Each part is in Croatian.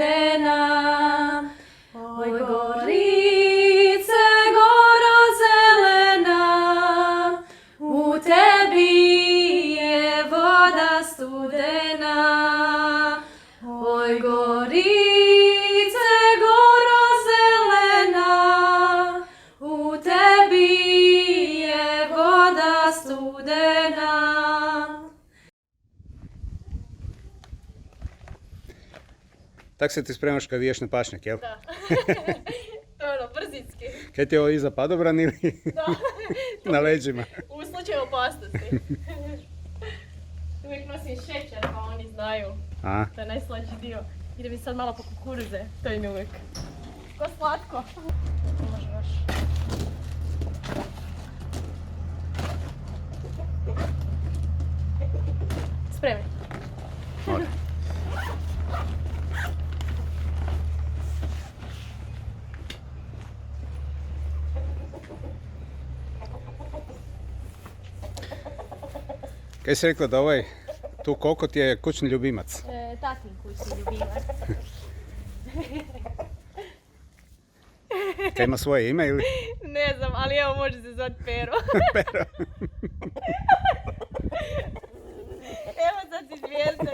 studena. Oj, Gorice, goro zelena, u tebi je voda studena. Oj, Gorice, goro zelena, u tebi je voda studena. Tak se ti spremaš kad ideš na pašnjak, jel? Da. To je ono, brzinski. Kaj ti je ovo iza padobran ili Da. na leđima? U slučaju opasnosti. Uvijek nosim šećer pa oni znaju. A, To je najslađi dio. Ide mi sad malo po kukuruze, to im je uvijek. Ko slatko. Može još. Spremi. može. Kaj si rekla da tu kokot je kućni ljubimac? Tatin kućni ljubimac. Kaj ima svoje ime ili? Ne znam, ali evo može se zvati Pero. Pero. Evo sad si zvijezda.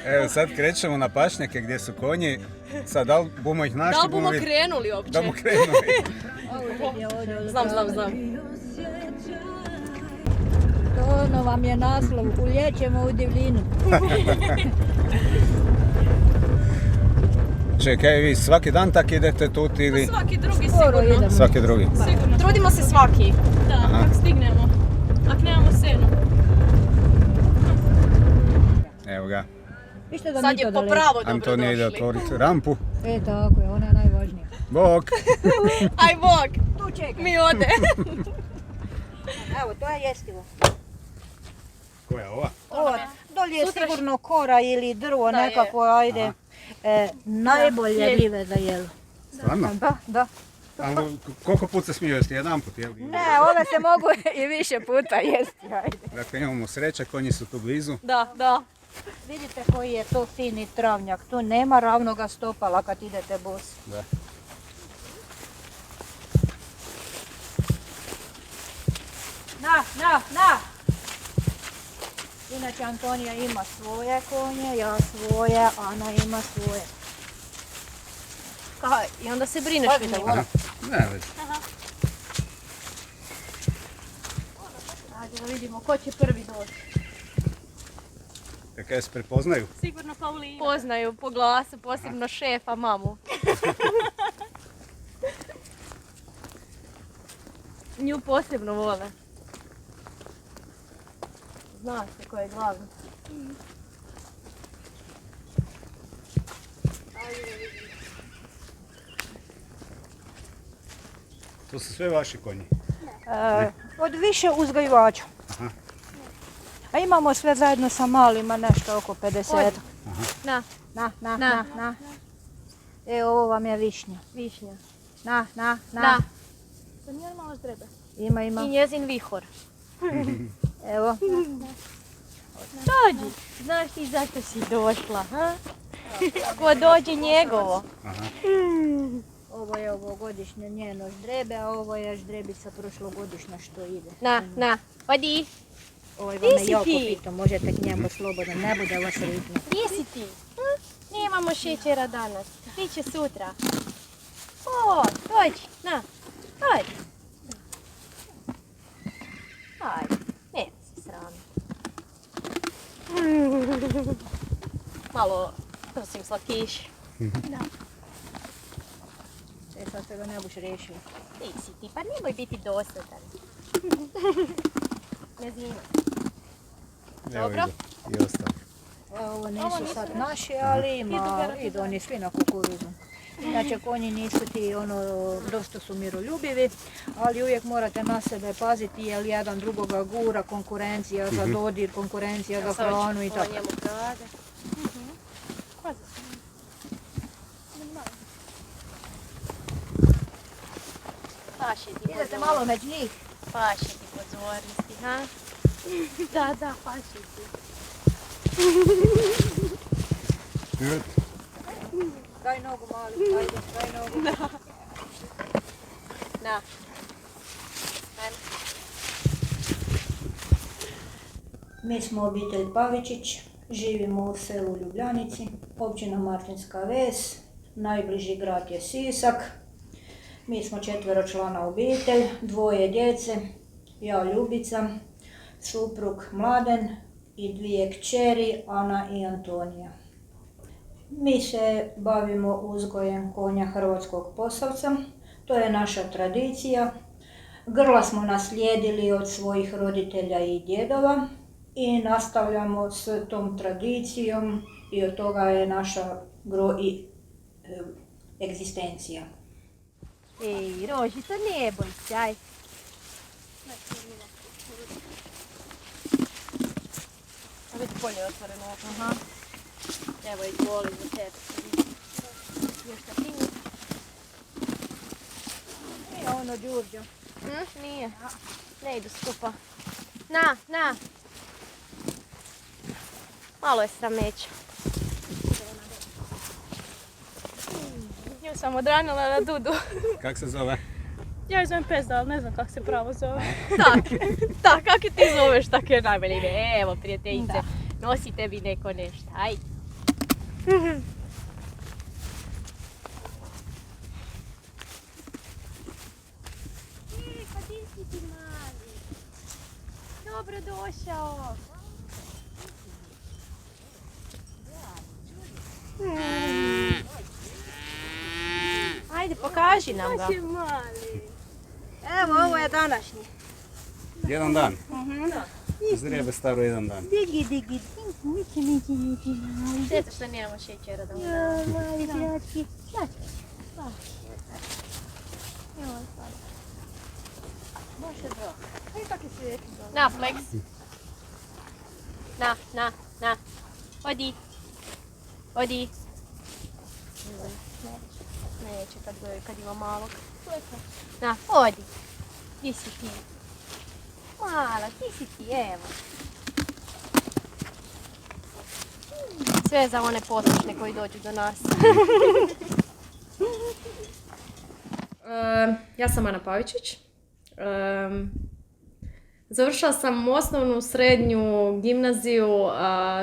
Evo sad krećemo na pašnjake gdje su konji. Sad da li bumo ih našli? Da li bumo krenuli uopće? Da bumo krenuli. Znam. To ono vam je naslov, uljećemo u divljinu. Čekaj, vi svaki dan tak idete tut ili? Svaki drugi Skoro sigurno. idemo. Svaki drugi. Sigurno. Trudimo se svaki. Da, Aha. ako stignemo. Ako nemamo senu. Evo ga, Vište da Sad mi je to po daleko. pravo dobro Antonija ide došli. otvoriti rampu. Tako je, ona je najvažnija. Bok! Aj bok, Tu čekaj. mi ode. Evo, to je jestivo. Koja je ova? Ovo, dolje je Sutra sigurno kora ili drvo Da, nekako, ajde. Najbolje je. rive da jelo. Stvarno? Da. Ali koliko put se smiju jesti? Jedan put, jel? Ne, ove se mogu i više puta jesti, ajde. Dakle, imamo sreće, konji su tu blizu. Da. Vidite koji je to fini travnjak, tu nema ravnoga stopala kad idete bos. Da. Na! Inače Antonija ima svoje konje, ja svoje, Ana ima svoje. Kaj, i onda se brineš Pazi, vidim. ona. Ne, već. Ajde da vidimo ko će prvi doći. Kaj se prepoznaju? Sigurno Paulina. Poznaju po glasu, posebno šefa, mamu. Nju posebno vole. Zna se ko je glavni. To su sve vaši konji. Od više uzgajivača. Aha. A imamo sve zajedno sa malima nešto oko 50. Na, Na. Ovo vam je višnja. višnja. Na. To nije malo ždrebe. Ima. I njezin vihor. Evo. Dođi, znaš ti zašto si došla, ha? Ko dođe njegovo. Aha. Ovo je ovogodišnje njeno ždrebe, a ovo je ždrebica prošlogodišnja što ide. Na, odi. Ovaj Di vam je si jako ti? pito, možete k njemu slobodno, ne bude vas ritmo. Gdje si ti? Nemamo šećera danas, biće sutra. O, dođi, na, dođi. Ajde, ne se srami. Malo prosim slatkiš. Sad se ga ne buš riješio. Ti si ti, pa nemoj biti dosadan. Ne zima. Evo Dobro. ide. I ostalo. Ovo nisu sad naši, ali idu oni svi na kukuruzu. Znači konji nisu ti dosta su miroljubivi, ali uvijek morate na sebe paziti jer jedan drugoga gura, konkurencija za dodir, konkurencija za hranu i tako. Ovo njemu krade. Paše ti Idete pozornosti. malo među njih. Paše ti pozornosti, ha? Da, paše ti. Daj nogu mali, ajde, daj nogu. Na. Ajmo. Mi smo obitelj Pavičić, živimo u selu Ljubljanici, općina Martinska Ves, najbliži grad je Sisak. Mi smo 4 člana obitelj, 2 djece, ja Ljubica, suprug Mladen i 2 kćeri, Ana i Antonija. Mi se bavimo uzgojem konja hrvatskog posavca, to je naša tradicija. Grla smo naslijedili od svojih roditelja i djedova i nastavljamo s tom tradicijom i od toga je naša egzistencija. Ej, Rožica, ne boj se, aj. A već polje otvoreno. Aha. Evo, izvoli za tebe. Još šta ti? Nije ono Đurđo. Nije. Ne idu skupa. Na. Malo je srameća. Nju sam odranila na Dudu. Kak se zove? Ja ju zovem Pezda, ali ne znam kako se pravo zove. Tak, kako ti zoveš, tako je najbolje ime. Evo, prijateljice, nosi tebi neko nešto, aj. Pa di si ti mali? Dobro došao. Ajde, pokaži nam ga. Je mali. Evo, ovo je današnji. Jedan dan. Zrijebe staro jedan dan. Digi. Šteta što nemamo šećera da Mali dječki. Može dva. Aj kakvi svijetli dobro. Na, Flex. Na. Odi. Neće kad ima malog. Na, odi. Gdje si ti? Mala, gdje si ti? Evo. Sve za one poslušne koji dođu do nas. Ja sam Ana Pavičić. Završila sam osnovnu, srednju, gimnaziju,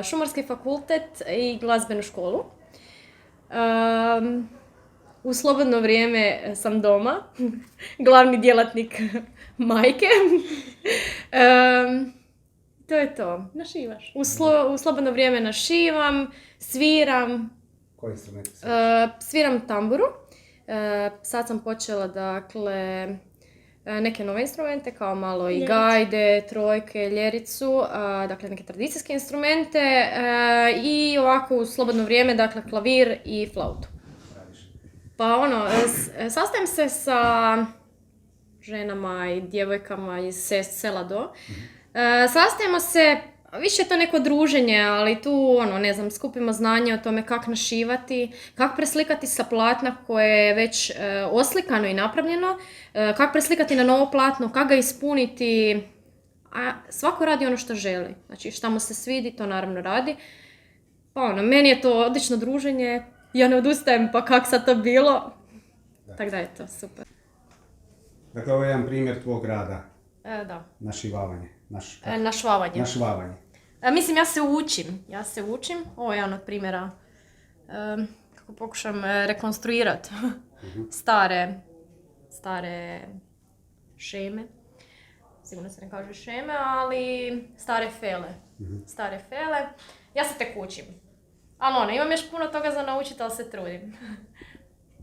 šumarski fakultet i glazbenu školu. U slobodno vrijeme sam doma, glavni djelatnik majke. To je to. Našivaš. U slobodno vrijeme našivam, sviram. Koji instrumenti su? Sviram tamburu. Sad sam počela, dakle, neke nove instrumente, kao malo i gajde, trojke, ljericu, dakle neke tradicijske instrumente i ovako u slobodno vrijeme, dakle, klavir i flautu. Pa sastajem se sa ženama i djevojkama iz sela do. Sastajemo se, više je to neko druženje, ali tu, skupimo znanje o tome kako našivati, kako preslikati sa platna koje je već oslikano i napravljeno, kako preslikati na novo platno, kako ga ispuniti, a svako radi ono što želi. Znači, šta mu se svidi, to naravno radi. Pa meni je to odlično druženje, ja ne odustajem, pa kak sad to bilo. Tako da je to super. Dakle, ovo je jedan primjer tvog rada. Da. Našivavanje. Našvavanje. Našvavanje. Mislim, ja se učim. Ovo je jedan od primjera kako pokušam rekonstruirati stare šeme. Sigurno se ne kaže šeme, ali stare fele. Stare fele. Ja se tek učim. Ali imam još puno toga za naučiti, ali se trudim.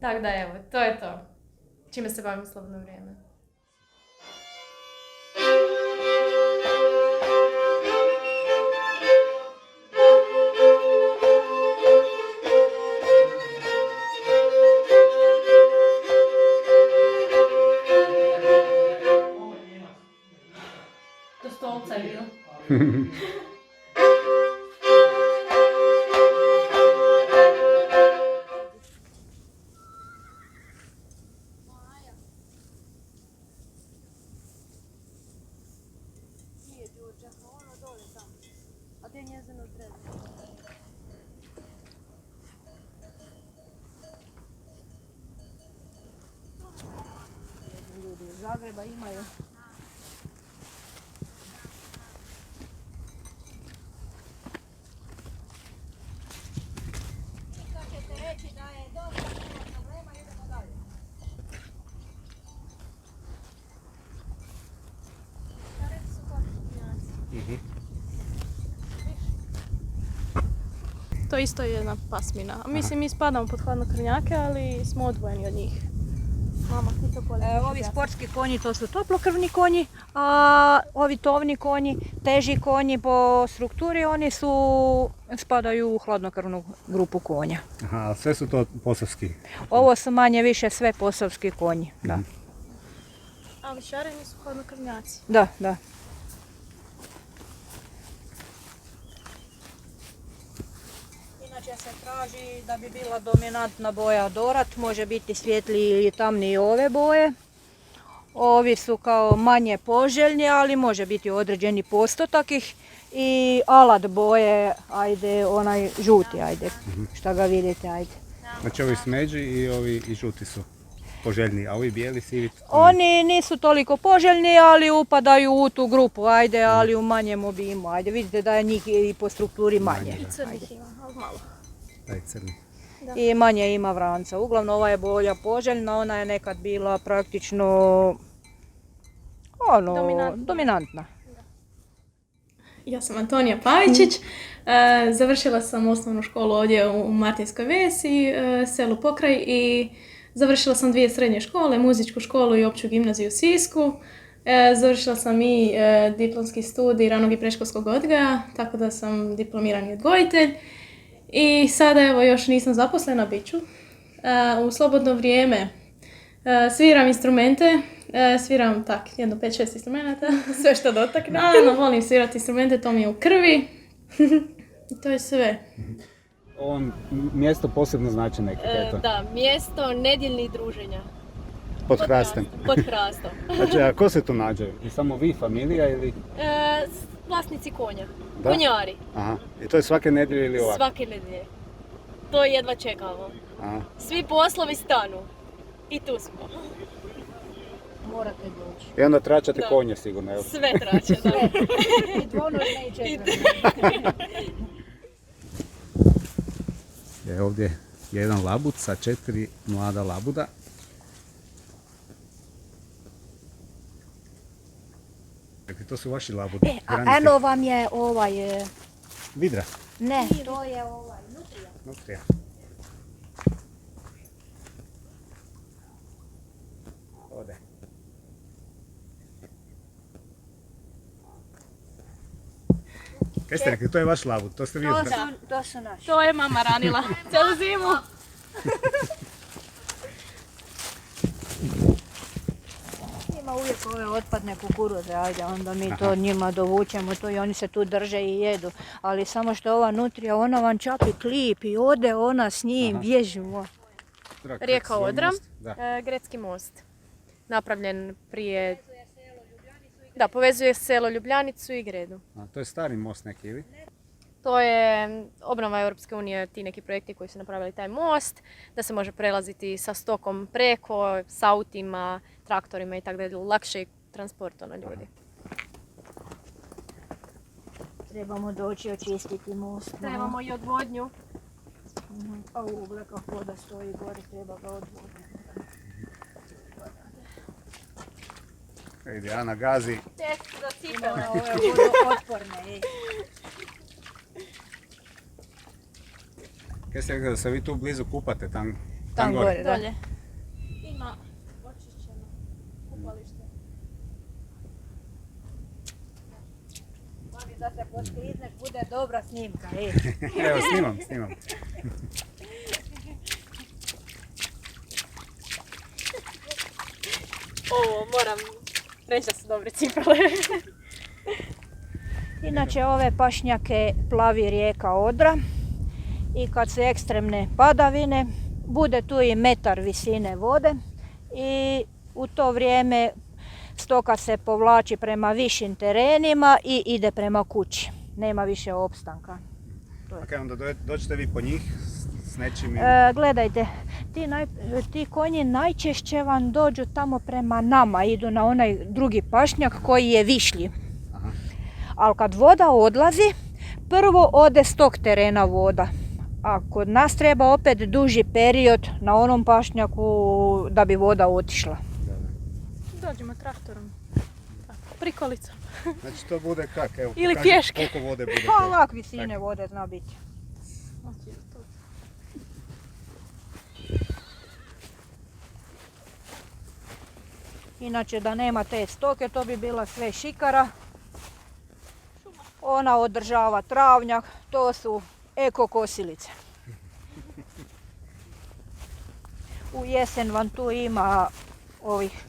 Tako da evo, to je to. Čime se bavim u slobodno vrijeme. Do stolca je bilo. Zagreba imaju. Što ćete reći da je dosta, nema problema, idemo dalje. To isto je jedna pasmina. A mislim, mi spadamo pod hladnokrvnjake, ali smo odvojeni od njih. Mama, ti to bolje Ovi objasni. sportski konji to su toplokrvni konji, a ovi tovni konji, teži konji po strukturi, oni spadaju u hladnokrvnu grupu konja. Aha, a sve su to posavski. Ovo su manje više sve posavski konji. Da, Ali šareni su hladnokrvnjaci. da. Inače se traži da bi bila dominantna boja dorat, može biti svjetliji ili tamniji ove boje. Ovi su kao manje poželjni, ali može biti određeni postotak ih. I alat boje, ajde, onaj žuti, ajde, šta ga vidite, ajde. Znači ovi smeđi i ovi i žuti su poželjni, a ovi bijeli, sivi? Oni nisu toliko poželjni, ali upadaju u tu grupu, ajde, ali u manjem obimu, ajde, vidite da je njih i po strukturi manje. I crnih ima, ali malo. Taj crni. I manje ima vranca. Uglavnom ova je boja poželjna, ona je nekad bila praktično dominantna. Ja sam Antonija Pavičić, završila sam osnovnu školu ovdje u Martinskoj Vesi, selu Pokraj, i završila sam 2 srednje škole, muzičku školu i opću gimnaziju u Sisku. Završila sam i diplomski studij ranog i predškolskog odgoja, tako da sam diplomirani odgojitelj. I sada evo još nisam zaposlena, bit ću. U slobodno vrijeme sviram instrumente, sviram jedno 5-6 instrumenta, sve što dotakne. Volim svirati instrumente, to mi je u krvi. I to je sve. Ovo mjesto posebno znači neki, eto. Da, mjesto nedjeljnih druženja. Pod hrastem. Pod hrastom. Znači, a ko se tu nađe? I samo vi, familija ili? Vlasnici konja. Da? Konjari. Aha, i to je svake nedjelje ili ovako? Svake nedjelje. To jedva čekamo. Aha. Svi poslovi stanu. I tu smo. Morate doći. I onda tračate Da. konje sigurno, evo. Sve trače, da. I dvonožne i četvrnožne. Je ovdje jedan labud sa 4 mlada labuda. Dakle, to su vaši labudi. A eno vam je ovaj, Vidra. ne, to je ovaj, nutrija. Nutrija. Ode. Kaj ste rekli, to je vaš labud, to ste vi uzbrali. To su naši. To je mama ranila cijelu zimu. Ima uvijek ove otpadne kukuruze, ajde, onda mi to njima dovučemo to i oni se tu drže i jedu. Ali samo što je ova nutrija, ona vam čak i klip i ode ona s njim, bježimo. Rijeka Odra, Da. Grecki most. Napravljen prije... Da, povezuje selo Ljubljanicu i Gredu. A, to je stari most neki, ili? To je obnova Europske unije, ti neki projekti koji su napravili taj most, da se može prelaziti sa stokom preko, s autima, traktorima i tako dalje, lakše transport na ljudi. Trebamo doći očistiti most. Trebamo i odvodnju. A ugleka voda stoji gore, treba ga odvoditi. Vidi, Ana gazi. Test za Ima cipele. ona ove vodootporne. Kaj ste rekli da se vi tu blizu kupate, tam gore, da. Dolje. Ima očišćeno kupalište. Mami, da se posklizneš, bude dobra snimka. Evo, snimam. Ovo moram reći da su dobre cipele. Inače, ove pašnjake plavi rijeka Odra i kad su ekstremne padavine, bude tu i metar visine vode i u to vrijeme stoka se povlači prema višim terenima i ide prema kući. Nema više opstanka. Ok, onda dođete vi po njih s nečim i... Gledajte, ti konji najčešće vam dođu tamo prema nama, idu na onaj drugi pašnjak koji je višlji. Ali kad voda odlazi, prvo ode s tog terena voda. A kod nas treba opet duži period na onom pašnjaku da bi voda otišla. Dođemo traktorom. Tako, prikolicom. Znači to bude kak? Evo, Ili pokaži pješke. koliko vode bude. Pa to. ovak visine vode zna biti. Inače da nema te stoke, to bi bila sve šikara. Ona održava travnjak, to su eko kosilice. U jesen vam tu ima ovih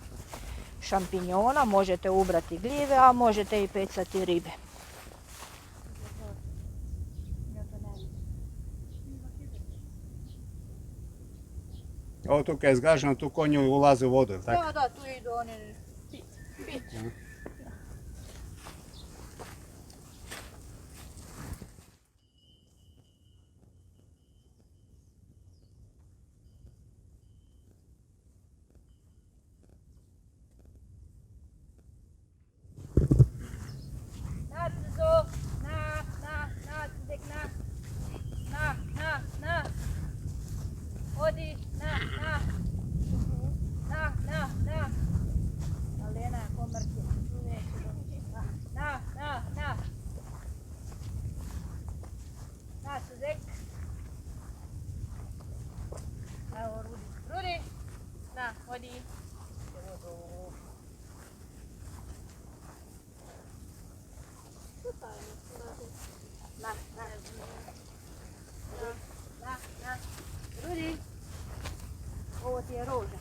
šampinjona, možete ubrati gljive, a možete i pecati ribe. Ovo tu kad je zgaženo, tu konju ulaze u vodu, tako? Da, tu idu oni. Odi, na. Alena, komerci. Na. Na, Suzek. Evo, Rudi. Na, odi. Na. Rudi. Ovo ti je roža.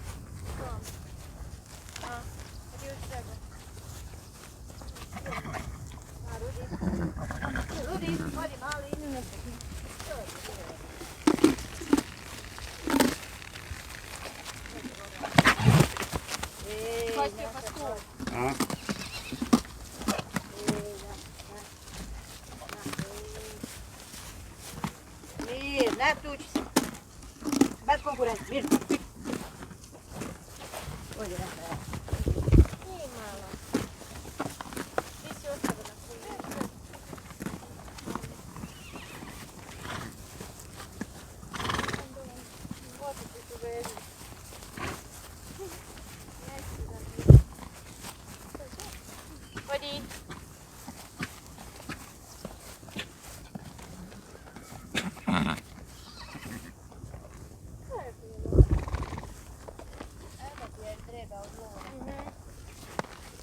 Rudi, odi mali. A? Mir, ne tuči se. Bez konkurencije, mir. Odi, ne. Odi.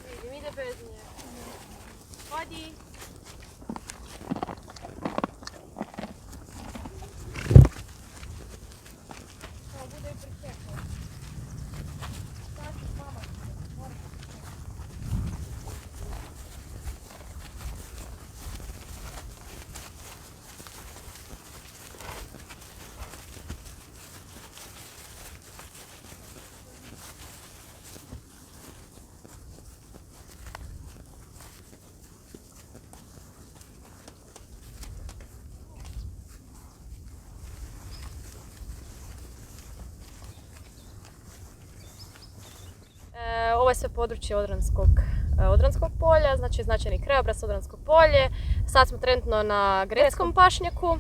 Vidim, ide bez nje. Odi. Ovo je sve područje Odranskog polja, znači značajni krajobraz Odransko polje. Sad smo trenutno na Gretskom pašnjaku.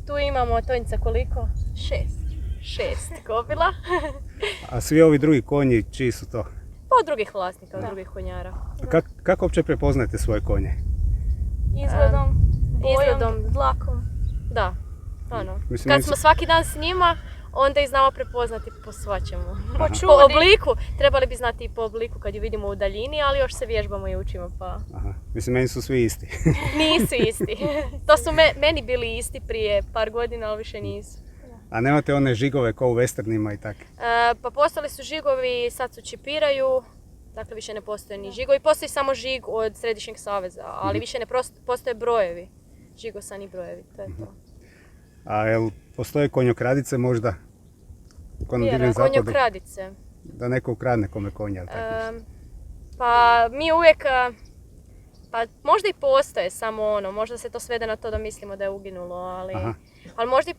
Tu imamo tonjica koliko? 6 kobila. A svi ovi drugi konji, čiji su to? Pa od drugih vlasnika, od drugih konjara. Kako uopće prepoznajete svoje konje? Izgledom, dlakom. Da, ono. Mislim, Kad smo svaki dan s njima, onda ih znamo prepoznati po svačemu. Aha. Po obliku, trebali bi znati i po obliku kad ju vidimo u daljini, ali još se vježbamo i učimo pa... Aha. Mislim, meni su svi isti. Nisu isti. To su meni bili isti prije par godina, ali više nisu. A nemate one žigove kao u westernima i tako? Pa postali su žigovi, sad su čipiraju, dakle više ne postoje ni žigovi. Postoji samo žig od Središnjeg saveza, ali više ne postoje brojevi. Žigosani brojevi, to je to. A jel postoje konjokradice možda? Na Divljem zapadu? Konjokradice. Da neko ukradne kome konja ili tako nešto? Pa mi uvijek, pa možda i postoje, samo ono, možda se to svede na to da mislimo da je uginulo, ali... Aha. Ali možda,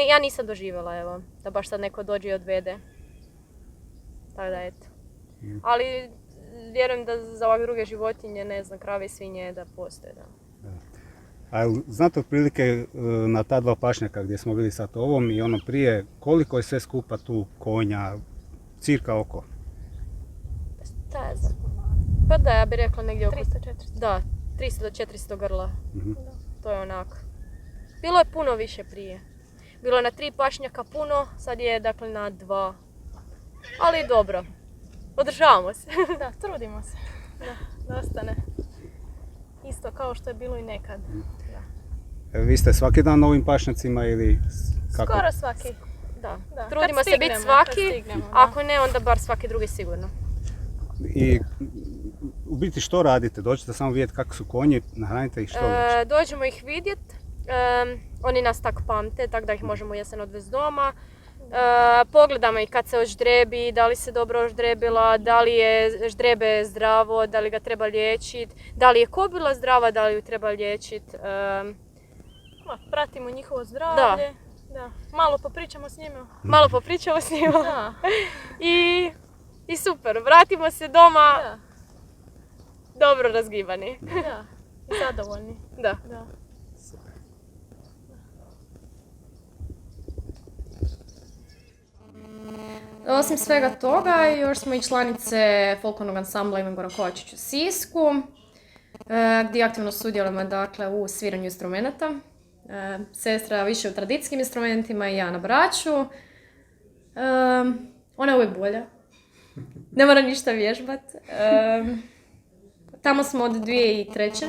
ja nisam doživjela, evo, da baš sad neko dođe i odvede. Tako da, eto. Ali vjerujem da za ovakve druge životinje, ne znam, krave i svinje, da postoje, da. A znate otprilike na ta dva pašnjaka gdje smo bili sad ovom i ono prije, koliko je sve skupa tu konja, cirka oko? Šta je za? Pa da, ja bih rekla negdje oko 300-400. Da, 300 do 400 grla. Mhm. To je onako. Bilo je puno više prije. Bilo je na 3 pašnjaka puno, sad je dakle na 2. Ali dobro, održavamo se. Da, trudimo se. Da ostane isto kao što je bilo i nekad. Da. Vi ste svaki dan na ovim pašnjacima ili kako? Skoro svaki. Da. Da. Trudimo Kad se biti stignemo, svaki, kad stignemo, da. ako ne onda bar svaki drugi sigurno. I u biti što radite? Dođete samo vidjeti kako su konji, nahranite ih što više? Dođemo ih vidjet, oni nas tak pamte, tako da ih možemo jesen odvesti doma. Pogledamo ih kad se oždrebi, da li se dobro oždrebila, da li je ždrebe zdravo, da li ga treba liječiti, da li je kobila zdrava, da li ju treba liječiti. Pratimo njihovo zdravlje. Da. Malo popričamo s njima. Malo popričamo s njima. Da. I super, vratimo se doma Da. dobro razgibani. Da. I zadovoljni. Da. Da. Osim svega toga, još smo i članice folklornog ansambla Ivan Goran Kovačić u Sisku, gdje aktivno sudjelujemo dakle, u sviranju instrumenata. Sestra više u tradicijskim instrumentima i ja na braću. Ona je uvijek bolja. Ne mora ništa vježbat. Tamo smo od 2003.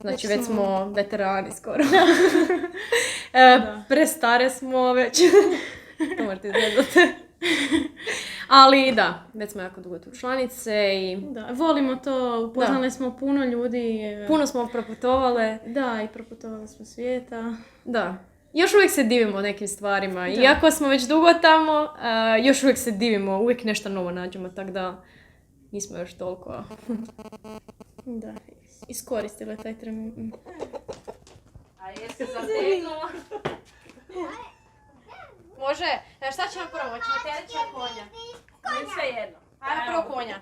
Znači već smo veterani skoro. Prestare smo već. To morate izgledati. Ali da, već smo jako dugo tu članice i... Da, volimo to, upoznali smo puno ljudi. Puno smo proputovale. Da, i proputovali smo svijeta. Da. Još uvijek se divimo nekim stvarima. Da. Iako smo već dugo tamo, još uvijek se divimo. Uvijek nešto novo nađemo, tako da nismo još toliko... Da, iskoristila taj trenutak. A jesi zategnuo? Može? Šta ćemo prvo? Hoćemo terića konja? Sve jedno. Ajmo prvo konja.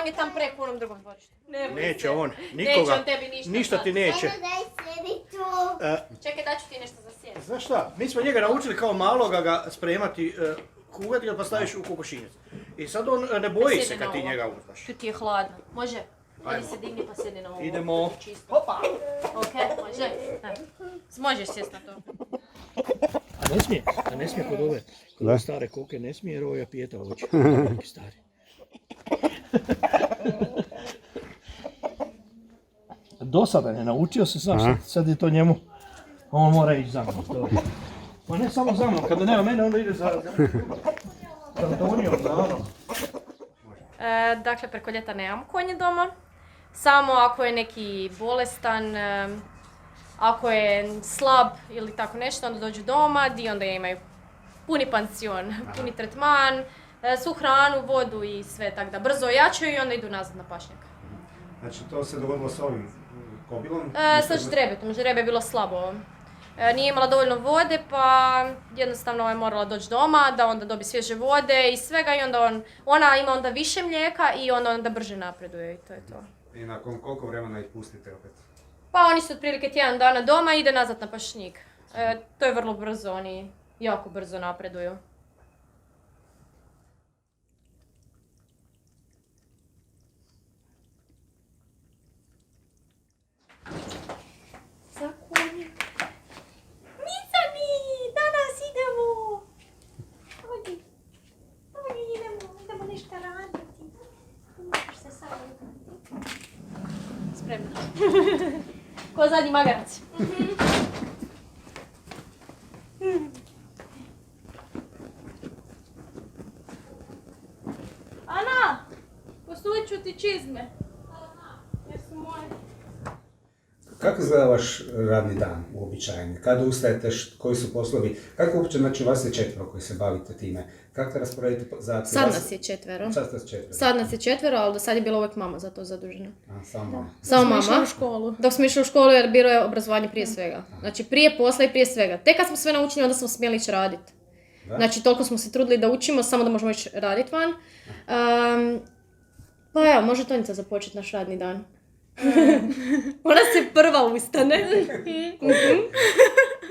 On je tam preko u onom drugom dvorištu. Neće on, Neće nikoga, on tebi ništa. ništa ti neće. Čekaj, daću ti nešto za sjest. Znaš šta, mi smo njega naučili kao maloga ga spremati, kugati ga pa staviš u kokošinjac. I sad on ne boji se kad ti njega uzmaš. Tu ti je hladno. Može? Idi se digni pa sjedni na ovo. Idemo. Čisto. Hopa! Ok, može? Možeš sjest na to. A ne smije kod ove stare koke, ne smije jer ovo je pijeta oči. Neki stari. Do sada ne naučio se, znaš, sad je to njemu, on mora ići za mnom. To. Pa ne samo za mnom, kada nema mene onda ide za Antonijom, za ono. Dakle, preko ljeta nemamo konje doma. Samo ako je neki bolestan, ako je slab ili tako nešto, onda dođu doma gdje onda imaju puni pansion, puni tretman, svu hranu, vodu i sve, tako da brzo ojačaju i onda idu nazad na pašnjak. Znači to se dogodilo s ovim kobilom? Sa ždrebetom, ždrebe je bilo slabo. Nije imala dovoljno vode pa jednostavno je morala doći doma da onda dobi svježe vode i svega i onda ona ima onda više mlijeka i onda brže napreduje i to je to. I nakon koliko vremena ih pustite opet? Pa oni su otprilike tjedan dana doma i ide nazad na pašnjik. To je vrlo brzo, oni jako brzo napreduju. Za konje. Micani, danas idemo. Odi idemo nešto raditi. Možeš se samo igrati. Spremna. Ko zadnji magarac. Ana, posulit ću ti čizme. Jer su moje. Kako izgleda vaš radni dan uobičajeni? Kada ustajete, koji su poslovi? Kako uopće, znači vas je 4 koji se bavite time? Kako te rasporedite za... Sad nas je 4. Sad nas 4. Sad nas je 4, ali do sad je bila uvijek mama za to zadužena. Samo mama. Samo Smo išli mama. u školu. Dok smo išli u školu jer bilo je obrazovanje prije svega. Znači prije posla i prije svega. Tek kad smo sve naučili onda smo smjeli ići raditi. Znači toliko smo se trudili da učimo samo da možemo ići raditi van. Pa evo, može Tonica započeti naš radni dan. Ona se prva ustane.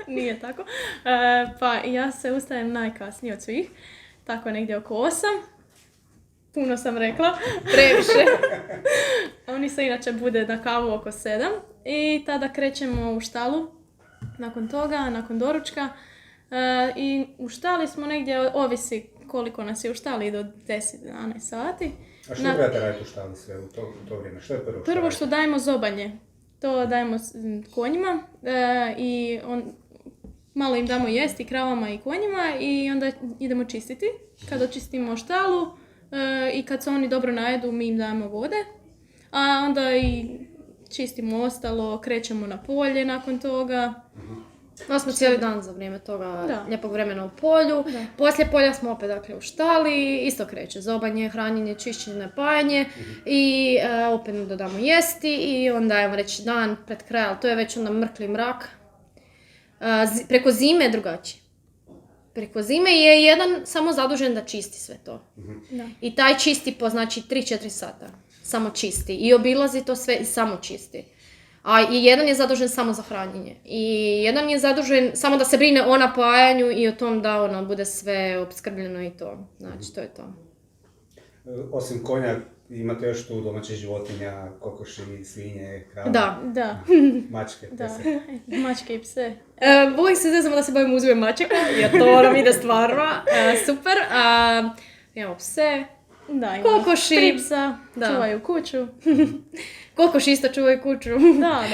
Nije tako. Pa ja se ustajem najkasnije od svih. Tako negdje oko 8. Puno sam rekla. Previše. Oni se inače bude na kavu oko 7. I tada krećemo u štalu. Nakon toga, nakon doručka. I u štali smo negdje, ovisi koliko nas je u štali, do 10-11 sati. A što trebate raditi u štali sve u to vrijeme? Što je prvo? Prvo što dajemo zobanje. To dajemo konjima i malo im damo jesti, kravama i konjima i onda idemo čistiti. Kad očistimo štalu i kad se oni dobro najedu, mi im dajemo vode. A onda i čistimo ostalo, krećemo na polje nakon toga. No smo cijeli dan za vrijeme toga lijepog vremena u polju. Poslije polja smo opet dakle u štali, isto kreće zobanje, hranjenje, čišćenje, napajanje i opet dodamo jesti i onda ajmo reći dan pred kraj, ali to je već onda mrkli mrak. Preko zime je drugačije. Preko zime je jedan samo zadužen da čisti sve to. I taj čisti po znači 3-4 sata. Samo čisti i obilazi to sve i samo čisti. A i jedan je zadužen samo za hranjenje. I jedan je zadužen samo da se brine o napajanju i o tom da ono bude sve opskrbljeno i to. Znači, to je to. Osim konja, imate još tu domaće životinja, kokoši, svinje, krave? Da. Mačke, Da, pse. mačke i pse. Uvijek se zezamo da se bavimo uzgojem mačaka, jer to nam ide stvarno super. Imamo pse, Da, imamo kokoši. 3 psa, Da. čuvaju kuću. Kokoši isto čuvaju kuću. Da.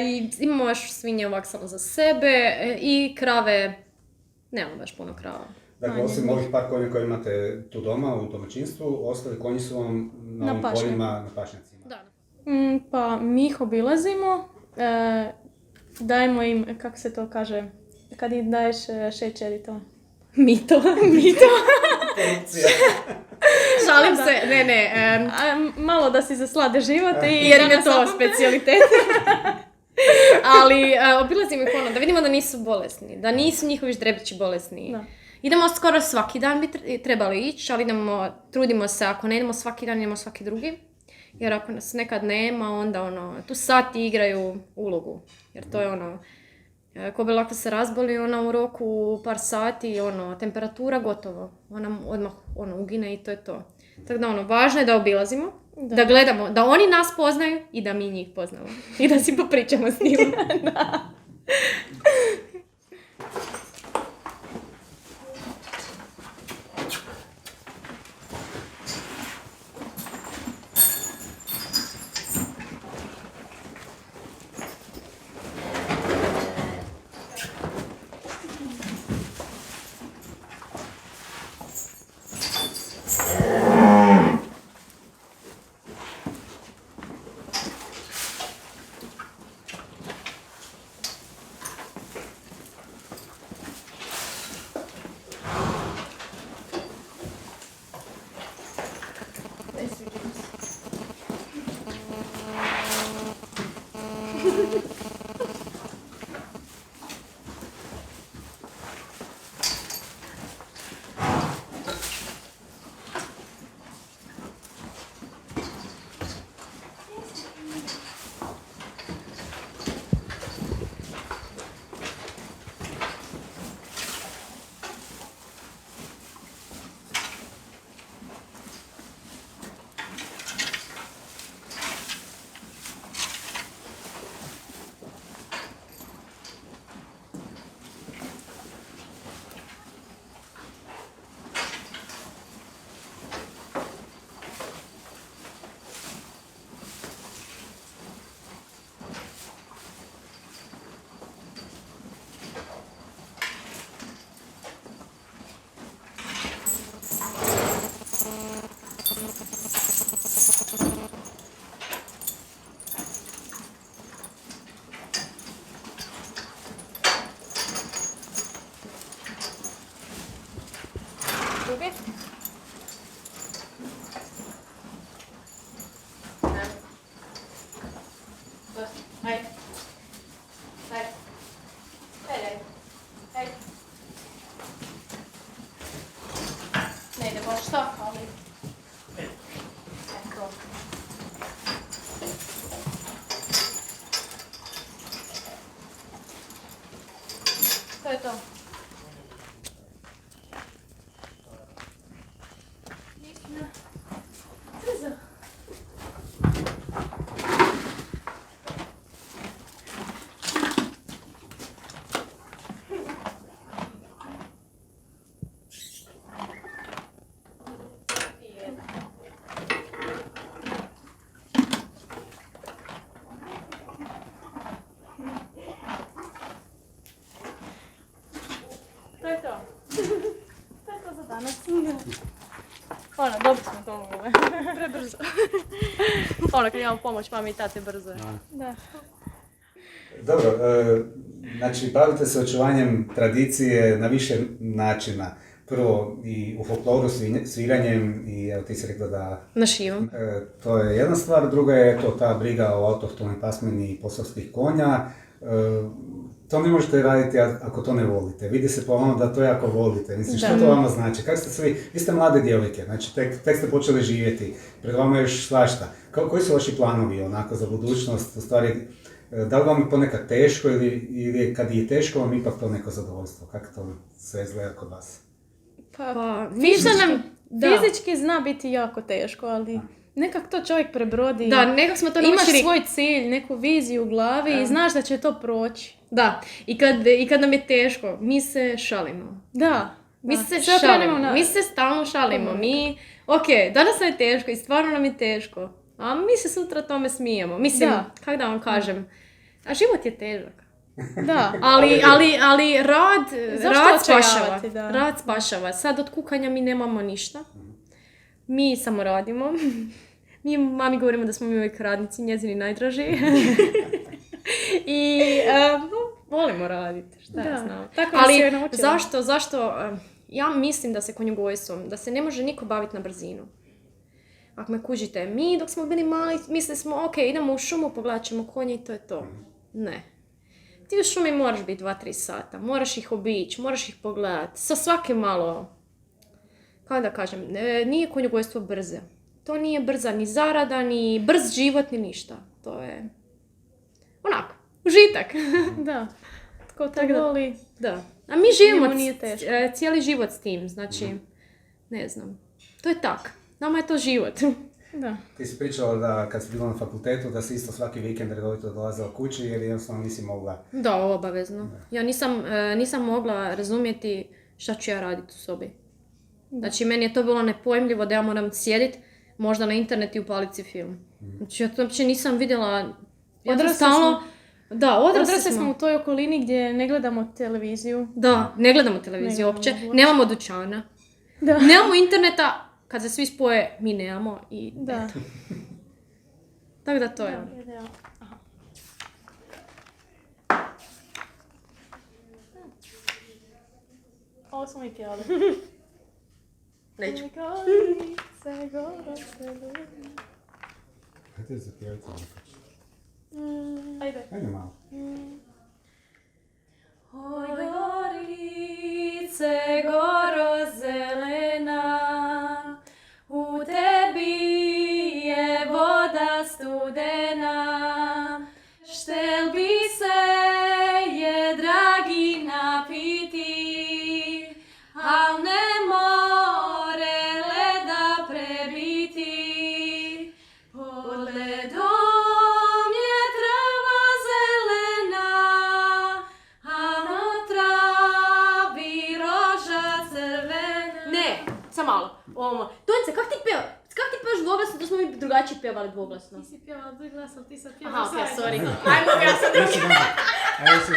I imamo još svinje ovak samo za sebe i krave, nemamo baš puno krava. Dakle, osim ovih par konja koje imate tu doma, u domaćinstvu, ostali konji su vam na ovim pašnjaku. poljima, na pašnjacima. Da. Pa mi ih obilazimo, dajemo im, kako se to kaže, kad im daješ šećer i to. Mito. Korupcija. Šalim se, ne. Malo da si zaslade život i Jer da im je nas to zapamte. specijalitet. Ali obilazimo ih ono, da vidimo da nisu bolesni, da nisu njihovi ždrebići bolesni. Da. Idemo skoro svaki dan bi trebali ići, ali trudimo se, ako ne idemo svaki dan, idemo svaki drugi. Jer ako nas nekad nema, onda tu sati igraju ulogu. Jer to je ko bi lako se razboli, u roku par sati, temperatura gotovo. Ona odmah ugine i to je to. Tako da važno je da obilazimo, da gledamo, da oni nas poznaju i da mi njih poznamo. I da si popričamo s njima. drugi. Ajde. Ajde. Ajde. Ajde. Ne ide baš tako, ali... Eto. To je to. To je to. To je to za danas. Ono, dobro smo to mogli. Prebrzo. Ono, kad imamo pomoć mami i tate, brzo je. Da. Dobro, znači bavite se očuvanjem tradicije na više načina. Prvo i u folkloru sviranjem i evo ti si rekla da... Našivam. To je jedna stvar, druga je to ta briga o autohtonoj pasmini posavskih konja. To ne možete raditi ako to ne volite. Vidi se po vama da to jako volite. Mislim, što to vama znači? Kako ste vi ste mlade djevojke, znači tek ste počeli živjeti. Pred vama je još svašta. Koji su vaši planovi onako za budućnost? U stvari, da li vam je ponekad teško ili kad je teško vam ipak to neko zadovoljstvo? Kako to sve izgleda kod vas? Pa fizički zna biti jako teško, ali nekak to čovjek prebrodi. Da, nekak smo to naučili. Imaš svoj cilj, neku viziju u glavi i znaš da će to proći. Da, i kad nam je teško, mi se šalimo. Da. Mi se šalimo, mi se stalno šalimo. Danas nam je teško i stvarno nam je teško. A mi se sutra tome smijemo. Mislim, kako da vam kažem, a život je težak. Da. ali rad spašava. Da. Rad spašava. Sad od kukanja mi nemamo ništa. Mi samo radimo. Mi mami govorimo da smo mi uvijek radnici, njezini najdraži. I volimo raditi, šta ja znam. Ali zašto? Ja mislim da se konjugojstvom, da se ne može niko baviti na brzinu. Ako me kužite, mi dok smo bili mali, mislili smo, ok, idemo u šumu, pogledat ćemo konje i to je to. Ne. Ti u šumi moraš biti 2-3 sata, moraš ih obići, moraš ih pogledati. Sa svake malo, kako da kažem, nije konjugojstvo brze. To nije brza ni zarada, ni brz život, ni ništa. To je onako, užitak. Da. Tko to voli. Da. A mi živimo cijeli život s tim, znači, ne znam. To je tak. Nama je to život. Da. Ti si pričala da kad si bila na fakultetu da si isto svaki vikend redovito dolazila kući jer jednostavno nisi mogla... Da, obavezno. Ja nisam mogla razumjeti šta ću ja raditi u sobi. Znači, meni je to bilo nepojmljivo da ja moram sjediti možda na internetu i upaliti film. Znači, ja to uopće nisam vidjela... Odrasli smo u toj okolini gdje ne gledamo televiziju. Da, ne gledamo televiziju uopće. Nemamo dućana. Da. Nemamo interneta. Kad se svi spoje, mi nemamo i eto. Tako da to je. Ovo smo i pjevali. Neću. Hajde zapjevati neko. Ajde malo. Oj, gorice, goro zelena, u tebi je voda studena, štel bi se je dragi napiti, al ne more leda prebiti, pod ledom je trava zelena, a na travi roža crvena. Ne, sam malo. Tonce, kak ti pevaš dvoglasno? To smo mi drugačije pjevali dvoglasno. Ti si pjevala dvoglasno, ti sad pjevaš zajedno. Aha, sorry. Ajmo, ja sam drugi.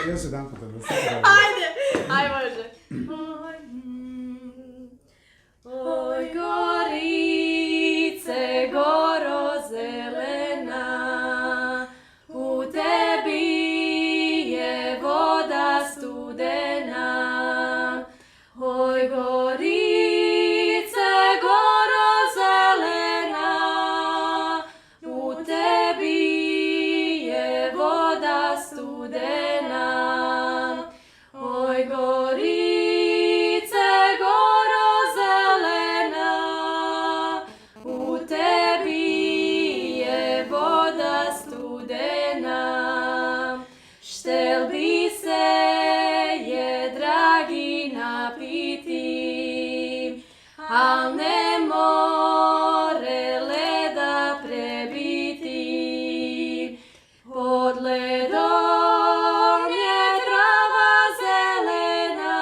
Još jedan puta. Ajde, može. Oj, gorice, goro zelena, u tebi je voda studena. Oj, gorice, al ne more leda prebiti. Pod ledom je trava zelena,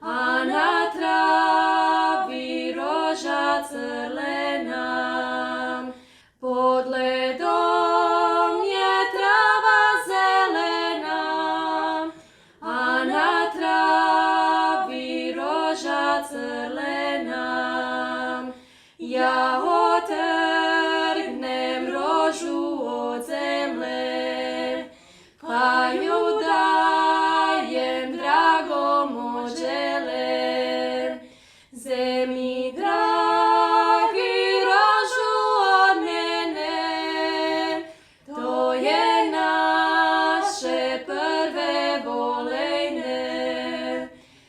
a na travi roža crlena. Pod ledom je trava zelena, a na travi roža crlena. Ja otrgnem rožu od zemlje, pa ju dajem dragom ođele. Zemlji dragi rožu od mene, to je naše prve volejne.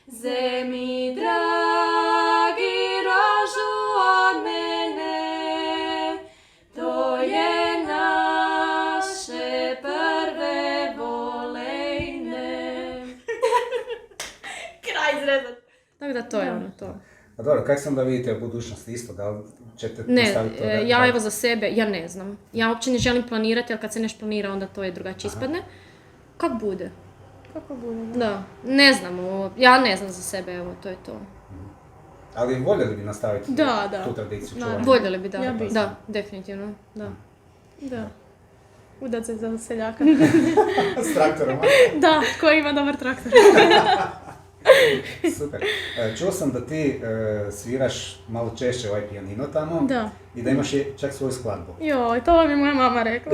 Zemlji dragi rožu od mene, to je naše prve volejne. Kraj izrezat. Tako da to je ono to. A dobro, kako se onda vidite u budućnosti isto, da li ćete Ne, nastaviti to? ja evo za sebe, ja ne znam. Ja uopće ne želim planirati, ali kad se nešto planira onda to je drugačije ispadne. Kak bude? Kako bude? Da, ne znam, ja ne znam za sebe, evo, to je to. Ali voljeli bi nastaviti Da. tu tradiciju Da. čuvanja? Voljeli bi, da. Ja bi. Da, definitivno, da. Da. Udat se za seljaka. S traktorom, a? Da, koji ima dobar traktor. Super. Čuo sam da ti sviraš malo češće ovaj pijanino tamo. Da. I da imaš čak svoju skladbu. Joj, to vam je moja mama rekla.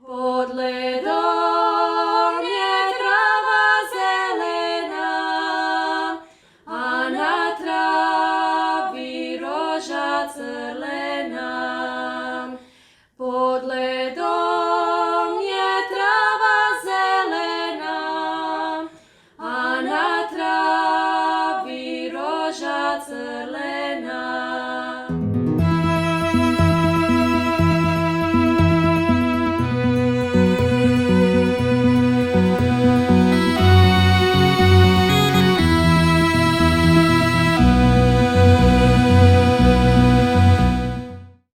Pod ledom je trava zelena, a na travi roža crlena. Pod ledom je trava zelena, a na travi roža crlena.